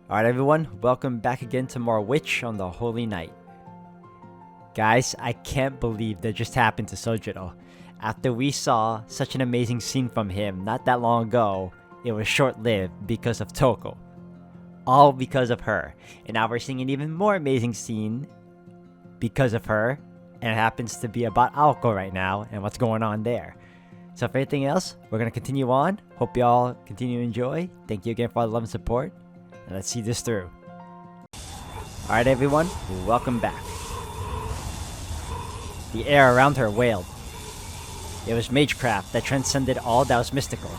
Alright everyone, welcome back again to more Witch on the Holy Night. Guys, I can't believe that just happened to Sojiro. After we saw such an amazing scene from him not that long ago, it was short-lived because of Toko. All because of her. And now we're seeing an even more amazing scene because of her, and it happens to be about Aoko right now and what's going on there. So for anything else, we're going to continue on. Hope y'all continue to enjoy. Thank you again for all the love and support. And let's see this through. Alright everyone, welcome back. The air around her wailed. It was magecraft that transcended all that was mystical.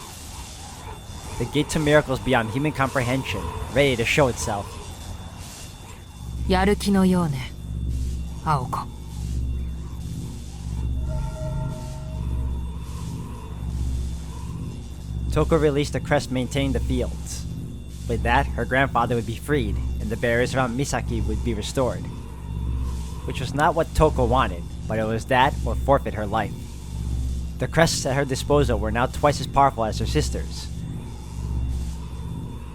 The gate to miracles beyond human comprehension, ready to show itself. やる気のようね、青子。Toko released the crest maintaining the fields. With that, her grandfather would be freed, and the barriers around Misaki would be restored. Which was not what Toko wanted, but it was that or forfeit her life. The crests at her disposal were now twice as powerful as her sisters.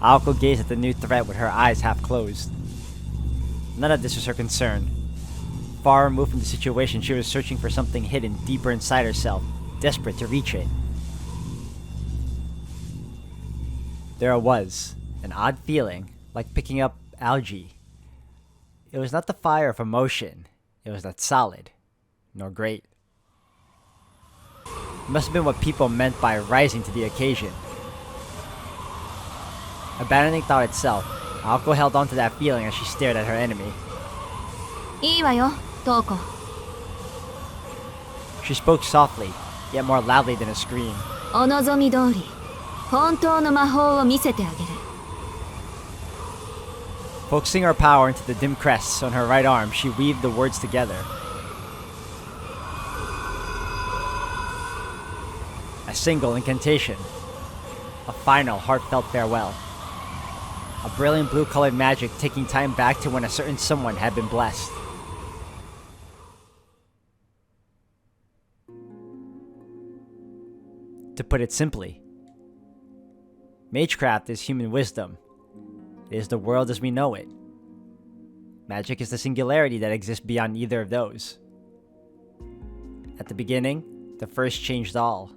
Aoko gazed at the new threat with her eyes half closed. None of this was her concern. Far removed from the situation, she was searching for something hidden deeper inside herself, desperate to reach it. There it was. An odd feeling, like picking up algae. It was not the fire of emotion. It was not solid, nor great. It must have been what people meant by rising to the occasion. Abandoning thought itself, Aoko held on to that feeling as she stared at her enemy. いいわよ、トウコ。 She spoke softly, yet more loudly than a scream. お望み通り、本当の魔法を見せてあげる。 Focusing her power into the dim crests on her right arm, she weaved the words together. A single incantation. A final, heartfelt farewell. A brilliant blue-colored magic taking time back to when a certain someone had been blessed. To put it simply, magecraft is human wisdom. It is the world as we know it. Magic is the singularity that exists beyond either of those. At the beginning, the first changed all.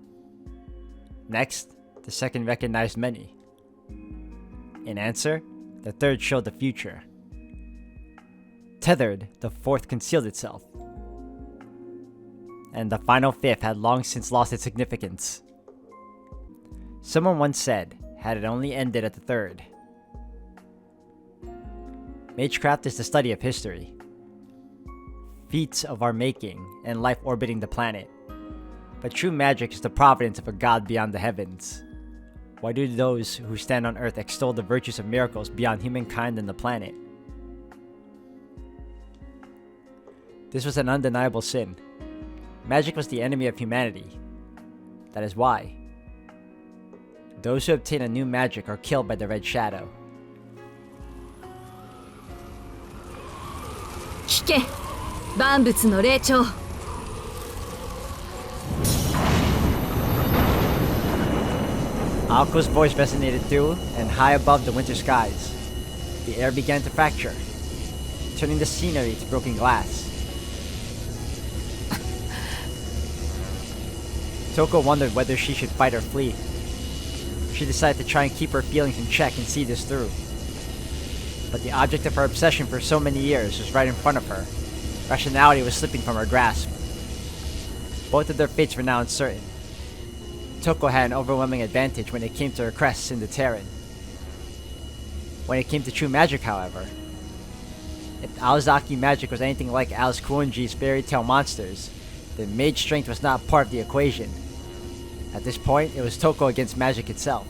Next, the second recognized many. In answer, the third showed the future. Tethered, the fourth concealed itself. And the final fifth had long since lost its significance. Someone once said, had it only ended at the third. Magecraft is the study of history. Feats of our making, and life orbiting the planet. But true magic is the providence of a god beyond the heavens. Why do those who stand on Earth extol the virtues of miracles beyond humankind and the planet? This was an undeniable sin. Magic was the enemy of humanity. That is why. Those who obtain a new magic are killed by the Red Shadow. 聞け、万物の霊長。 Aoko's voice resonated through and high above the winter skies. The air began to fracture, turning the scenery to broken glass. Toko wondered whether she should fight or flee. She decided to try and keep her feelings in check and see this through. But the object of her obsession for so many years was right in front of her. Rationality was slipping from her grasp. Both of their fates were now uncertain. Toko had an overwhelming advantage when it came to her crests in the Terran. When it came to true magic, however, if Aozaki magic was anything like Alice Kuonji's fairy tale monsters, then mage strength was not part of the equation. At this point, it was Toko against magic itself.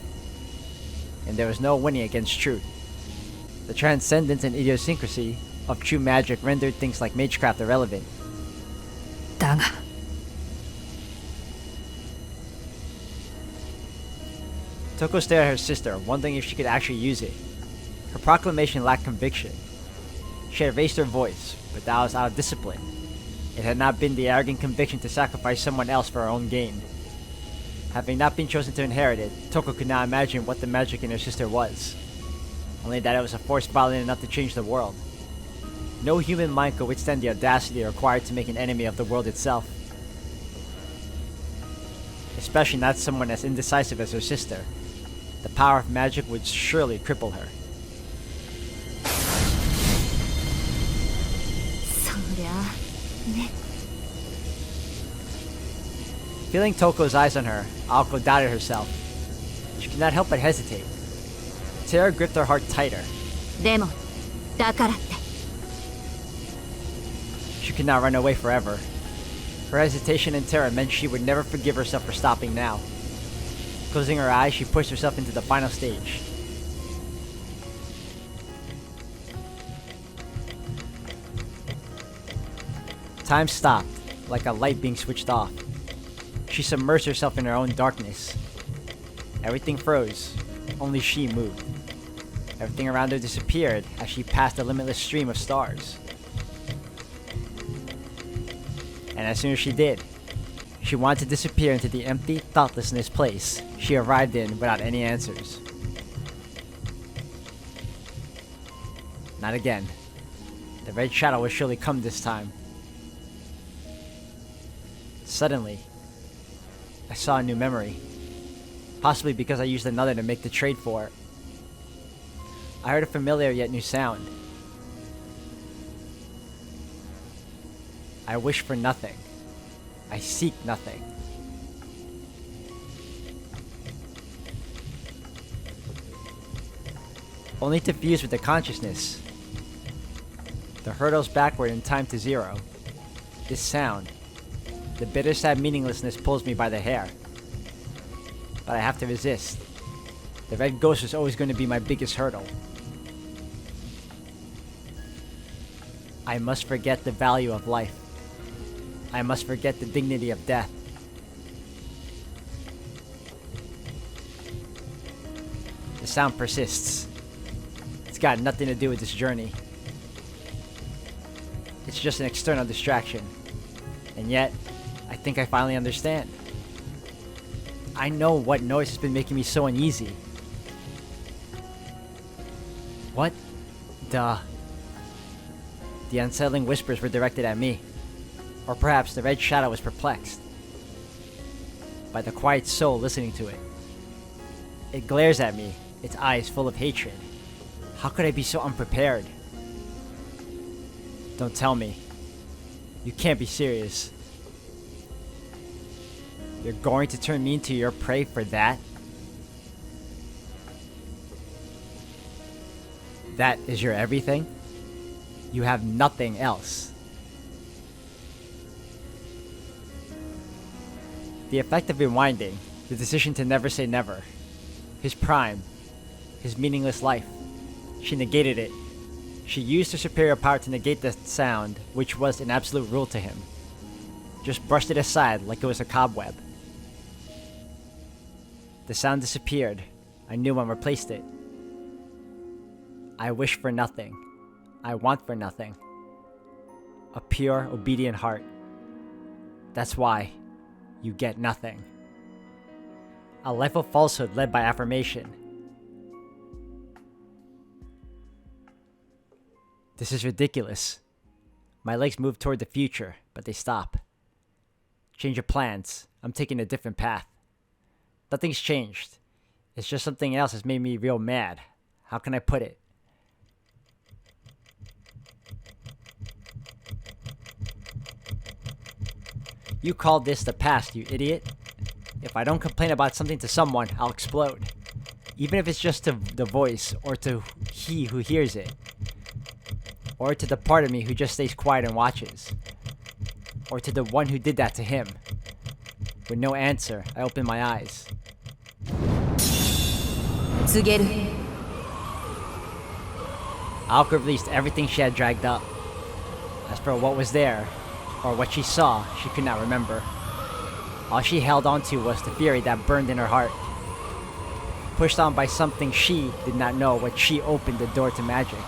And there was no winning against truth. The transcendence and idiosyncrasy of true magic rendered things like magecraft irrelevant. だが。 Toko stared at her sister, wondering if she could actually use it. Her proclamation lacked conviction. She had raised her voice, but that was out of discipline. It had not been the arrogant conviction to sacrifice someone else for her own gain. Having not been chosen to inherit it, Toko could not imagine what the magic in her sister was. only that it was a force violent enough to change the world. No human mind could withstand the audacity required to make an enemy of the world itself. Especially not someone as indecisive as her sister. The power of magic would surely cripple her. そりゃね Feeling Toko's eyes on her, Aoko doubted herself. She could not help but hesitate. Terror gripped her heart tighter. でもだからって She could not run away forever. Her hesitation and terror meant she would never forgive herself for stopping now. Closing her eyes, she pushed herself into the final stage. Time stopped, like a light being switched off. She submerged herself in her own darkness. Everything froze. Only she moved. Everything around her disappeared as she passed a limitless stream of stars. And as soon as she did, she wanted to disappear into the empty, thoughtlessness place she arrived in without any answers. Not again. The red shadow would surely come this time. Suddenly, I saw a new memory. Possibly because I used another to make the trade for it. I heard a familiar yet new sound. I wish for nothing. I seek nothing. Only to fuse with the consciousness. The hurdles backward in time to zero. This sound. The bitter sad meaninglessness pulls me by the hair. But I have to resist. The red ghost is always going to be my biggest hurdle. I must forget the value of life. I must forget the dignity of death. The sound persists. It's got nothing to do with this journey. It's just an external distraction. And yet, I think I finally understand. I know what noise has been making me so uneasy. What the... The unsettling whispers were directed at me. Or perhaps the red shadow was perplexed by the quiet soul listening to it. It glares at me, its eyes full of hatred. How could I be so unprepared? Don't tell me. You can't be serious. You're going to turn me into your prey for that? That is your everything? You have nothing else. The effect of rewinding, the decision to never say never, his prime, his meaningless life. She negated it. She used her superior power to negate the sound, which was an absolute rule to him. Just brushed it aside like it was a cobweb. The sound disappeared. I knew and replaced it. I wish for nothing. I want for nothing. A pure, obedient heart. That's why you get nothing. A life of falsehood led by affirmation. This is ridiculous. My legs move toward the future, but they stop. Change of plans. I'm taking a different path. Nothing's changed. It's just something else has made me real mad. How can I put it? You call this the past, you idiot. If I don't complain about something to someone, I'll explode. Even if it's just to the voice, or to he who hears it. Or to the part of me who just stays quiet and watches. Or to the one who did that to him. With no answer, I open my eyes. 告げる Aoko released everything she had dragged up. As for what was there, or what she saw, she could not remember. All she held onto was the fury that burned in her heart. Pushed on by something she did not know when she opened the door to magic.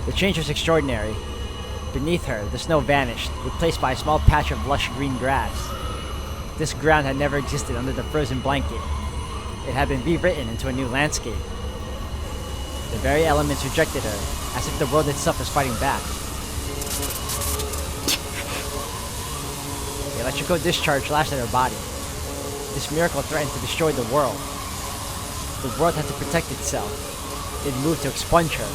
The change was extraordinary. Beneath her, the snow vanished, replaced by a small patch of lush green grass. This ground had never existed under the frozen blanket. It had been rewritten into a new landscape. The very elements rejected her, as if the world itself was fighting back. The electrical discharge lashed at her body. This miracle threatened to destroy the world. The world had to protect itself. It moved to expunge her.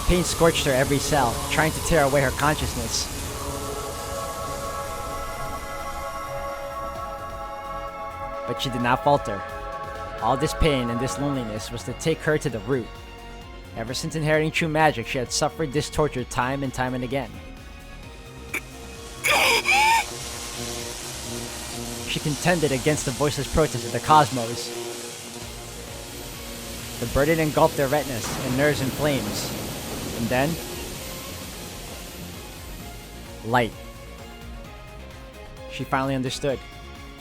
Pain scorched her every cell, trying to tear away her consciousness. But she did not falter. All this pain and this loneliness was to take her to the root. Ever since inheriting true magic, she had suffered this torture time and time and again. She contended against the voiceless protest of the cosmos. The burden engulfed their retinas and nerves in flames. And then... light. She finally understood.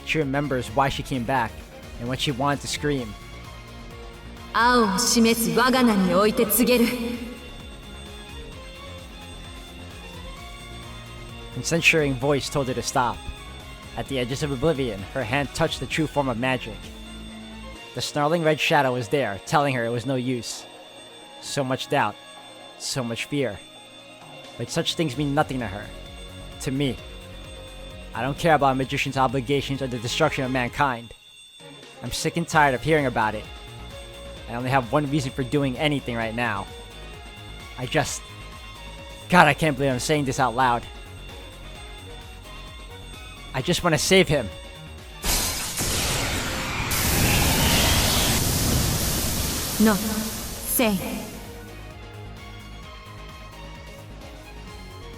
She remembers why she came back and when she wanted to scream. 青を示す我が名において告げる Her censuring voice told her to stop. At the edges of oblivion, her hand touched the true form of magic. The snarling red shadow was there, telling her it was no use. So much doubt. So much fear. But such things mean nothing to her. To me. I don't care about a magician's obligations or the destruction of mankind. I'm sick and tired of hearing about it. I only have one reason for doing anything right now. God, I can't believe I'm saying this out loud. I just want to save him. No. Say.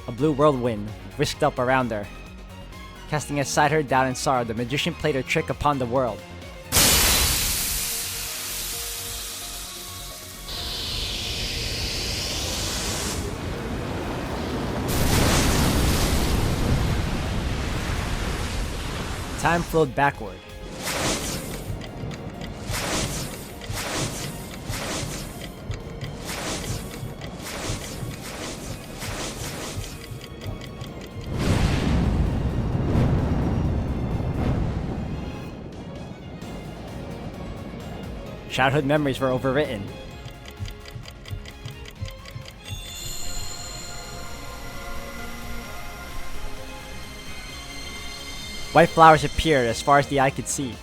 A blue whirlwind whisked up around her. Casting aside her doubt and sorrow, the magician played a trick upon the world. Time flowed backward. Childhood memories were overwritten. White flowers appeared as far as the eye could see.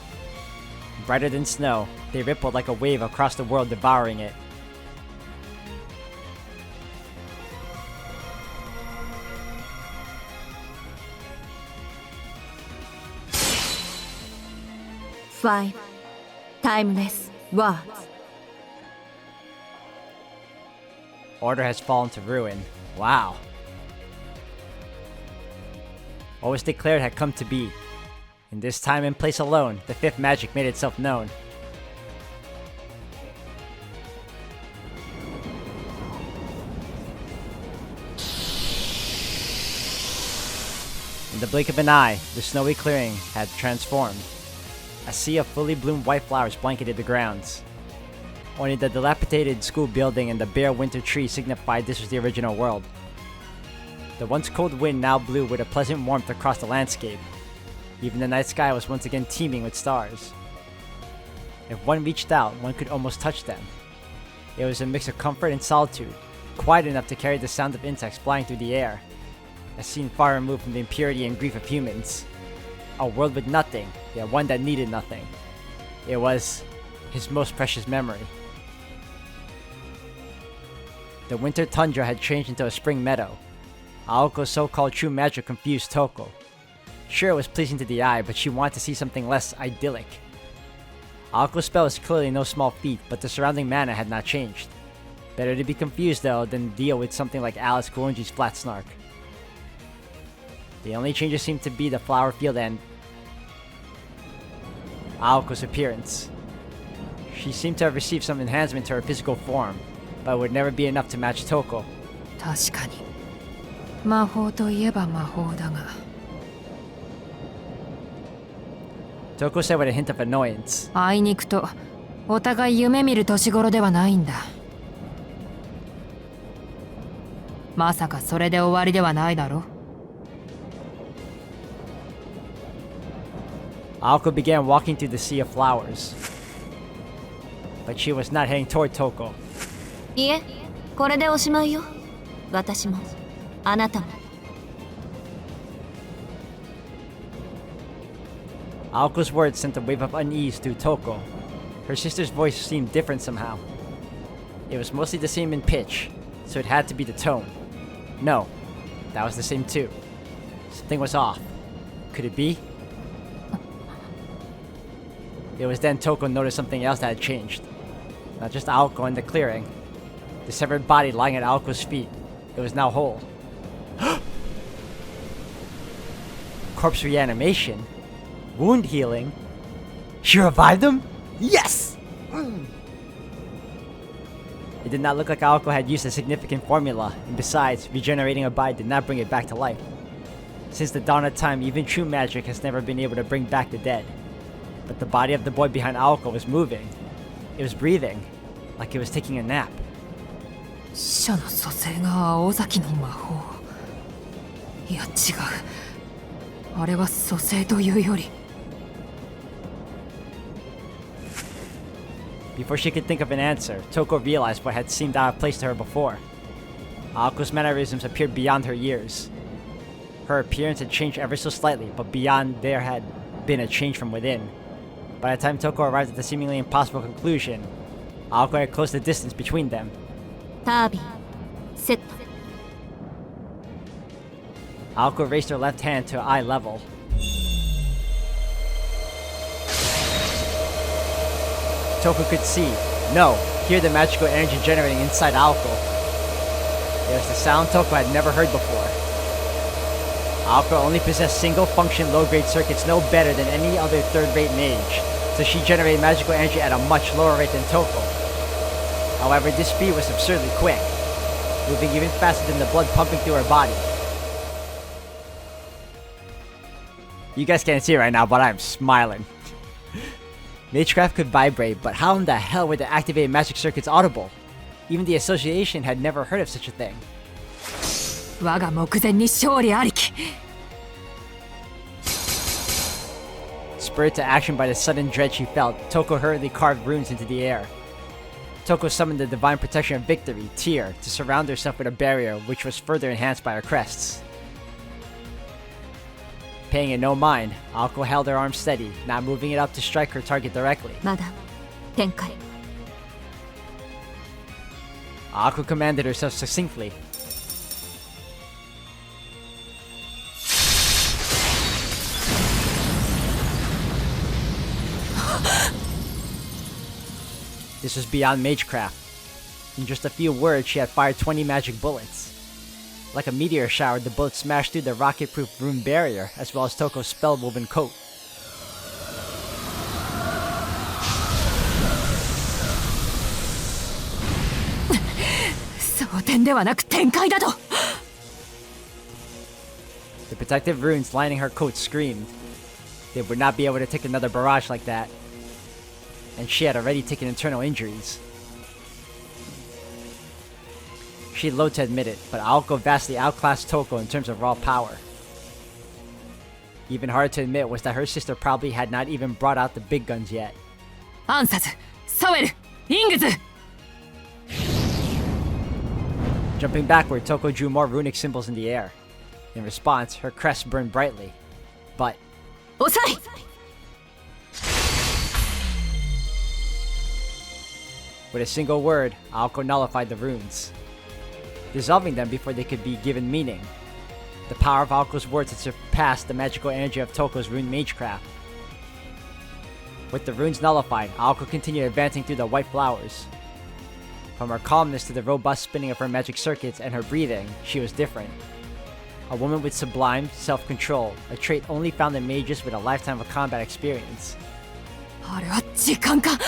Brighter than snow, they rippled like a wave across the world, devouring it. Five timeless words. Order has fallen to ruin. Wow. What was declared had come to be. In this time and place alone, the fifth magic made itself known. In the blink of an eye, the snowy clearing had transformed. A sea of fully bloomed white flowers blanketed the grounds. Only the dilapidated school building and the bare winter tree signified this was the original world. The once cold wind now blew with a pleasant warmth across the landscape. Even the night sky was once again teeming with stars. If one reached out, one could almost touch them. It was a mix of comfort and solitude, quiet enough to carry the sound of insects flying through the air, a scene far removed from the impurity and grief of humans. A world with nothing, yet one that needed nothing. It was his most precious memory. The winter tundra had changed into a spring meadow. Aoko's so-called true magic confused Toko. Sure, it was pleasing to the eye, but she wanted to see something less idyllic. Aoko's spell was clearly no small feat, but the surrounding mana had not changed. Better to be confused though than deal with something like Alice Kuonji's flat snark. The only changes seemed to be the flower field and Aoko's appearance. She seemed to have received some enhancement to her physical form, but it would never be enough to match Toko. 確かに魔法といえば魔法だが Toko said with a hint of annoyance. あいにくとお互い夢見る年頃ではないんだまさかそれで終わりではないだろ。 Aoko began walking through the sea of flowers. But she was not heading toward Toko. いえ、これでおしまいよ。私も、あなたも。Aoko's words sent a wave of unease through Toko. Her sister's voice seemed different somehow. It was mostly the same in pitch, so it had to be the tone. No, that was the same too. Something was off. Could it be? It was then Toko noticed something else that had changed. Not just Aoko in the clearing. The severed body lying at Aoko's feet. It was now whole. Corpse reanimation? Wound healing? She revived him? Yes! It did not look like Aoko had used a significant formula, and besides, regenerating a body did not bring it back to life. Since the dawn of time, even true magic has never been able to bring back the dead. But the body of the boy behind Aoko was moving. It was breathing, like it was taking a nap. 死者の蘇生が青崎の魔法。いや違う。あれは蘇生というより。 Before she could think of an answer, Toko realized what had seemed out of place to her before. Aoko's mannerisms appeared beyond her years. Her appearance had changed ever so slightly, but beyond there had been a change from within. By the time Toko arrived at the seemingly impossible conclusion, Aoko had closed the distance between them. タービン、セット。 Aoko raised her left hand to eye level. Toko could see, no, hear the magical energy generating inside Aoko. It was the sound Toko had never heard before. Aoko only possessed single-function low-grade circuits no better than any other third-rate mage, so she generated magical energy at a much lower rate than Toko. However, this speed was absurdly quick, moving even faster than the blood pumping through her body. You guys can't see it right now, but I'm smiling. Magecraft could vibrate, but how in the hell were the activated magic circuits audible? Even the association had never heard of such a thing. 我が目前に勝利ありき。 Spurred to action by the sudden dread she felt, Toko hurriedly carved runes into the air. Toko summoned the divine protection of victory, Tyr, to surround herself with a barrier which was further enhanced by her crests. Paying it no mind, Aoko held her arm steady, not moving it up to strike her target directly. まだ、展開。 Aoko commanded herself succinctly. This was beyond magecraft. In just a few words, she had fired 20 magic bullets. Like a meteor shower, the bullets smashed through the rocket-proof rune barrier, as well as Toko's spell-woven coat. 蒼天ではなく展開だと。 The protective runes lining her coat screamed. They would not be able to take another barrage like that. And she had already taken internal injuries. She'd loathe to admit it, but Aoko vastly outclassed Toko in terms of raw power. Even harder to admit was that her sister probably had not even brought out the big guns yet. アンサズ、ソエル、イングズ。 Jumping backward, Toko drew more runic symbols in the air. In response, her crest burned brightly. But 遅い。 with a single word, Aoko nullified the runes, dissolving them before they could be given meaning. The power of Aoko's words had surpassed the magical energy of Toko's rune magecraft. With the runes nullified, Aoko continued advancing through the white flowers. From her calmness to the robust spinning of her magic circuits and her breathing, she was different. A woman with sublime self-control, a trait only found in mages with a lifetime of combat experience. あれは時間か。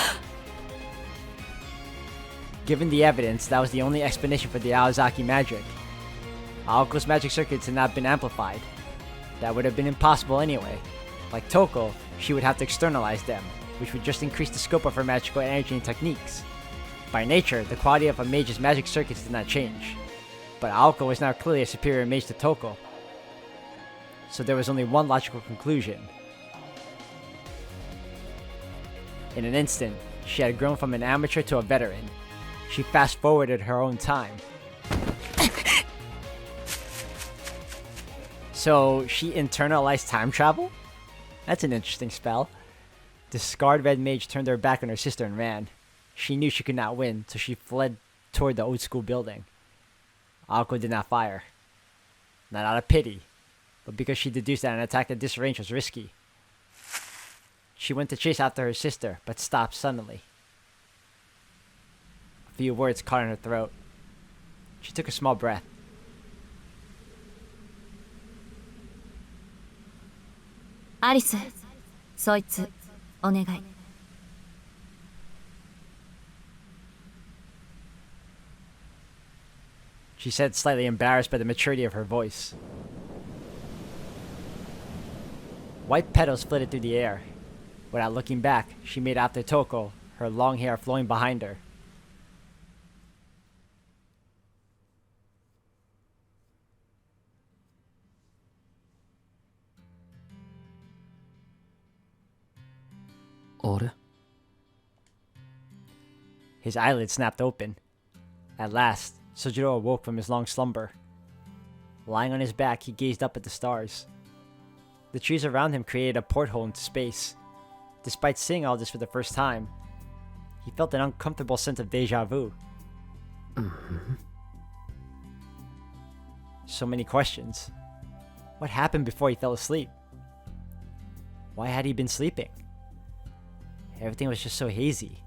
Given the evidence, that was the only explanation for the Aozaki magic. Aoko's magic circuits had not been amplified. That would have been impossible anyway. Like Toko, she would have to externalize them, which would just increase the scope of her magical energy and techniques. By nature, the quality of a mage's magic circuits did not change. But Aoko was now clearly a superior mage to Toko. So there was only one logical conclusion. In an instant, she had grown from an amateur to a veteran. She fast-forwarded her own time. So she internalized time travel? That's an interesting spell. The scarred red mage turned her back on her sister and ran. She knew she could not win, so she fled toward the old school building. Aoko did not fire. Not out of pity, but because she deduced that an attack at this range was risky. She went to chase after her sister, but stopped suddenly. A few words caught in her throat. She took a small breath. Alice, そいつ、お願い。She said, slightly embarrassed by the maturity of her voice. White petals flitted through the air. Without looking back, she made after Toko, her long hair flowing behind her. His eyelids snapped open. At last, Sojiro awoke from his long slumber. Lying on his back, he gazed up at the stars. The trees around him created a porthole into space. Despite seeing all this for the first time, he felt an uncomfortable sense of deja vu. So many questions. What happened before he fell asleep? Why had he been sleeping? Everything was just so hazy.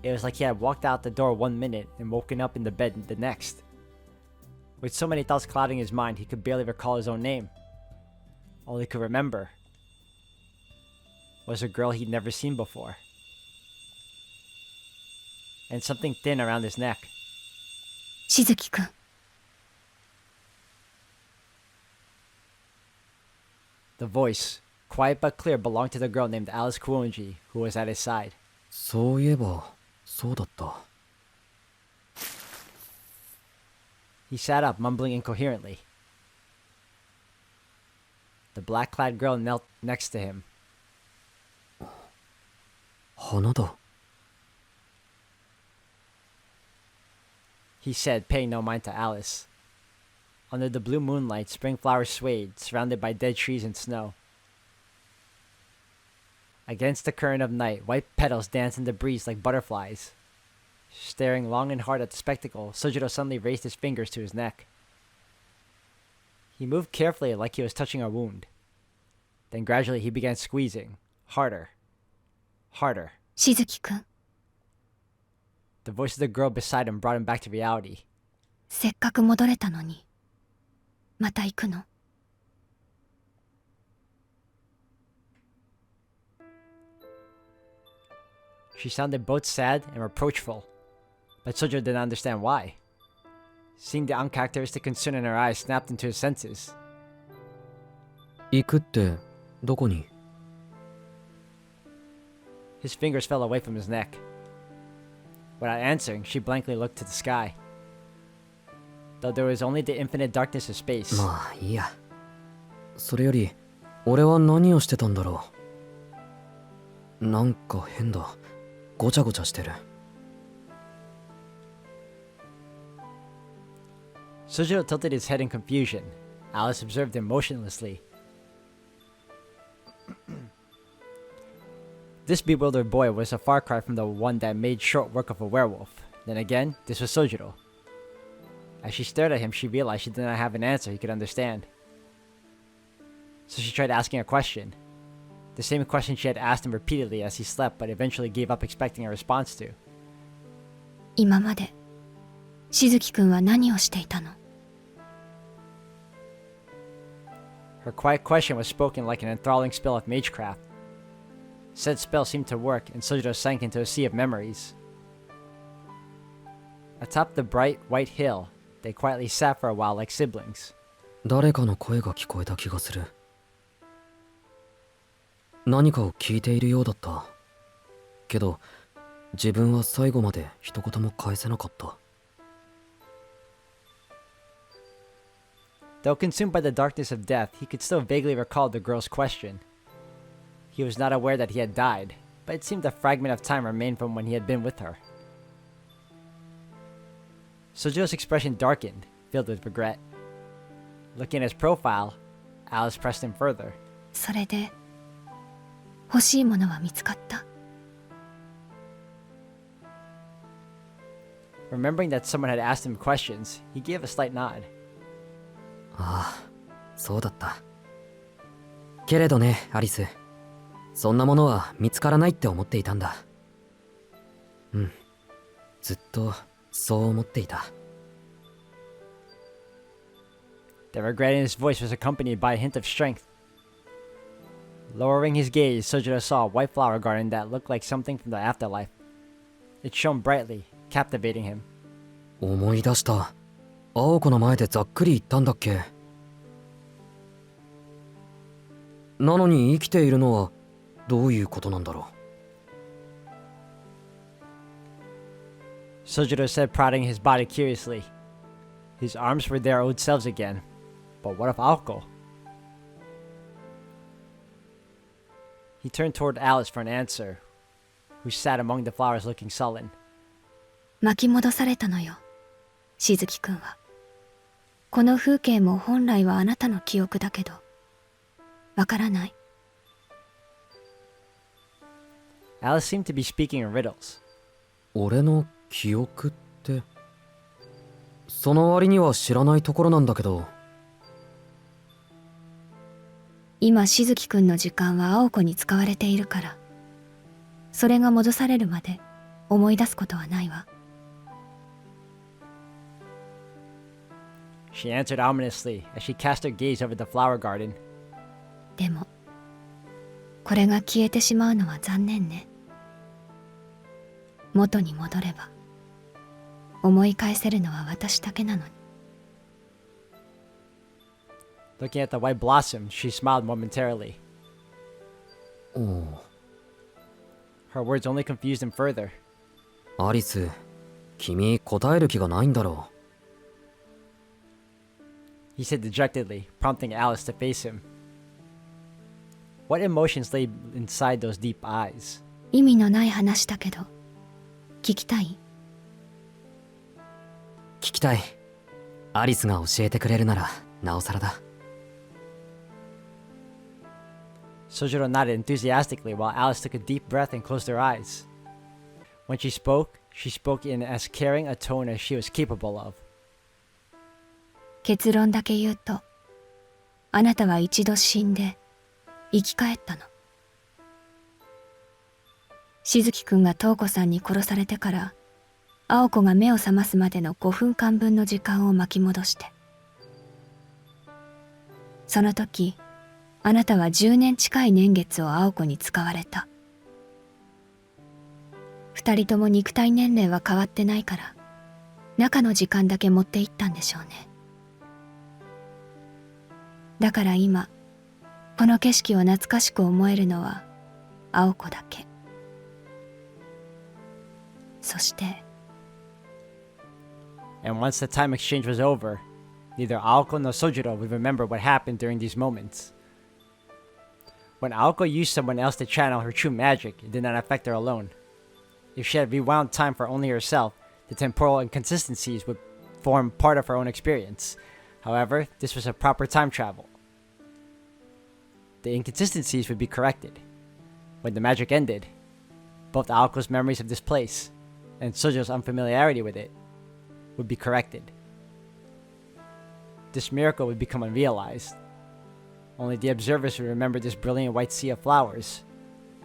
It was like he had walked out the door 1 minute and woken up in the bed the next. With so many thoughts clouding his mind, he could barely recall his own name. All he could remember was a girl he'd never seen before. And something thin around his neck. Shizuki-kun. The voice, quiet but clear, belonged to the girl named Alice Kuonji, who was at his side. そういえば、そうだった。 He sat up, mumbling incoherently. The black-clad girl knelt next to him. 花だ。 He said, paying no mind to Alice. Under the blue moonlight, spring flowers swayed, surrounded by dead trees and snow. Against the current of night, white petals danced in the breeze like butterflies. Staring long and hard at the spectacle, Sojiro suddenly raised his fingers to his neck. He moved carefully like he was touching a wound. Then gradually he began squeezing. Harder. Harder. Shizuki-kun. The voice of the girl beside him brought him back to reality. せっかく戻れたのに。また行くの？ She sounded both sad and reproachful, but Sojiro did not understand why. Seeing the uncharacteristic concern in her eyes snapped into his senses. 行くって、どこに？ His fingers fell away from his neck. Without answering, she blankly looked to the sky. Though there was only the infinite darkness of space. まあいいや。それより、俺は何をしてたんだろう。なんか変だ。ごちゃごちゃしてる。Sojiro tilted his head in confusion. Alice observed him motionlessly. This bewildered boy was a far cry from the one that made short work of a werewolf. Then again, this was Sojiro. As she stared at him, she realized she did not have an answer he could understand. So she tried asking a question. The same question she had asked him repeatedly as he slept, but eventually gave up expecting a response to. 今まで、Shizuki-kunは何をしていたの？ Her quiet question was spoken like an enthralling spell of magecraft. Said spell seemed to work, and Sojiro sank into a sea of memories. Atop the bright white hill, they quietly sat for a while like siblings. 誰かの声が聞こえた気がする。何かを聞いているようだった。けど、自分は最後まで一言も返せなかった。Though consumed by the darkness of death, he could still vaguely recall the girl's question. He was not aware that he had died, but it seemed a fragment of time remained from when he had been with her. Sojiro's expression darkened, filled with regret. Looking at his profile, Alice pressed him further. それで欲しいものは見つかった？ Remembering that someone had asked him questions, he gave a slight nod. ああ、そうだった。けれどね、アリス。そんなものは見つからないって思っていたんだ。うん。ずっとそう思っていた。The regret in his voice was accompanied by a hint of strength. Lowering his gaze, Sojiro saw a white flower garden that looked like something from the afterlife. It shone brightly, captivating him. 思い出した。青子の前でざっくり言ったんだっけ。なのに生きているのはどういうことなんだろう。Sojiro said, prodding his body curiously. His arms were their old selves again. But what of Aoko? He turned toward Alice for an answer, who sat among the flowers looking sullen. 巻き戻されたのよ、しずきくんは。この風景も本来はあなたの記憶だけど、わからない。Alice seemed to be speaking in riddles. 俺の記憶って、その割には知らないところなんだけど。今しずきくんの時間は青子に使われているから、それが戻されるまで思い出すことはないわ。She answered ominously as she cast her gaze over the flower garden. でもこれが消えてしまうのは残念ね。元に戻れば思い返せるのは私だけなのに。Looking at the white blossom, she smiled momentarily. おう。Her words only confused him further. アリス、君答える気がないんだろう。He said dejectedly, prompting Alice to face him. What emotions lay inside those deep eyes? 意味のない話だけど、聞きたい？聞きたい。アリスが教えてくれるなら、なおさらだ。Sojiro nodded enthusiastically while Alice took a deep breath and closed her eyes. When she spoke in as caring a tone as she was capable of. 結論だけ言うと、あなたは一度死んで生き返ったの。しずきくんが瞳子さんに殺されてから、青子が目を覚ますまでの5分間分の時間を巻き戻して。その時、あなたは10年近い年月を青子に使われた。二人とも肉体年齢は変わってないから、中の時間だけ持っていったんでしょうね。だから今、この景色を懐かしく思えるのは青子だけ。そして、And once the time exchange was over, neither Aoko nor Sojiro would remember what happened during these moments. When Aoko used someone else to channel her true magic, it did not affect her alone. If she had rewound time for only herself, the temporal inconsistencies would form part of her own experience. However, this was a proper time travel. The inconsistencies would be corrected. When the magic ended, both Aoko's memories of this place and Sojiro's unfamiliarity with it would be corrected. This miracle would become unrealized. Only the observers would remember this brilliant white sea of flowers,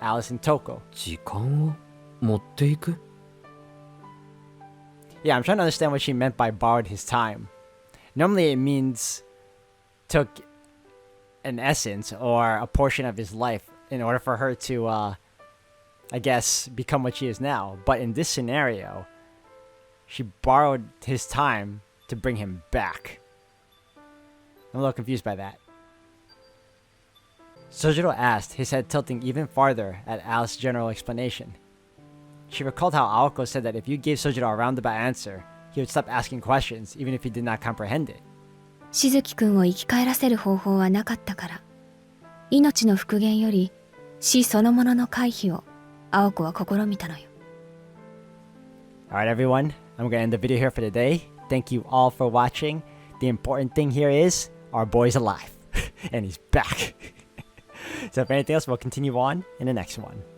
Alice and Toko. 時間を持っていく？ Yeah, I'm trying to understand what she meant by borrowed his time. Normally it means took an essence or a portion of his life in order for her to, I guess, become what she is now. But in this scenario, she borrowed his time to bring him back. I'm a little confused by that. Sojiro asked, his head tilting even farther at Alice's general explanation. She recalled how Aoko said that if you gave Sojiro a roundabout answer, he would stop asking questions even if he did not comprehend it. しずきくんを生き返らせる方法はなかったから、命の復元より死そのものの回避を青子は試みたのよ。Alright everyone, I'm gonna end the video here for today. Thank you all for watching. The important thing here is, our boy's alive. And he's back. So if anything else, we'll continue on in the next one.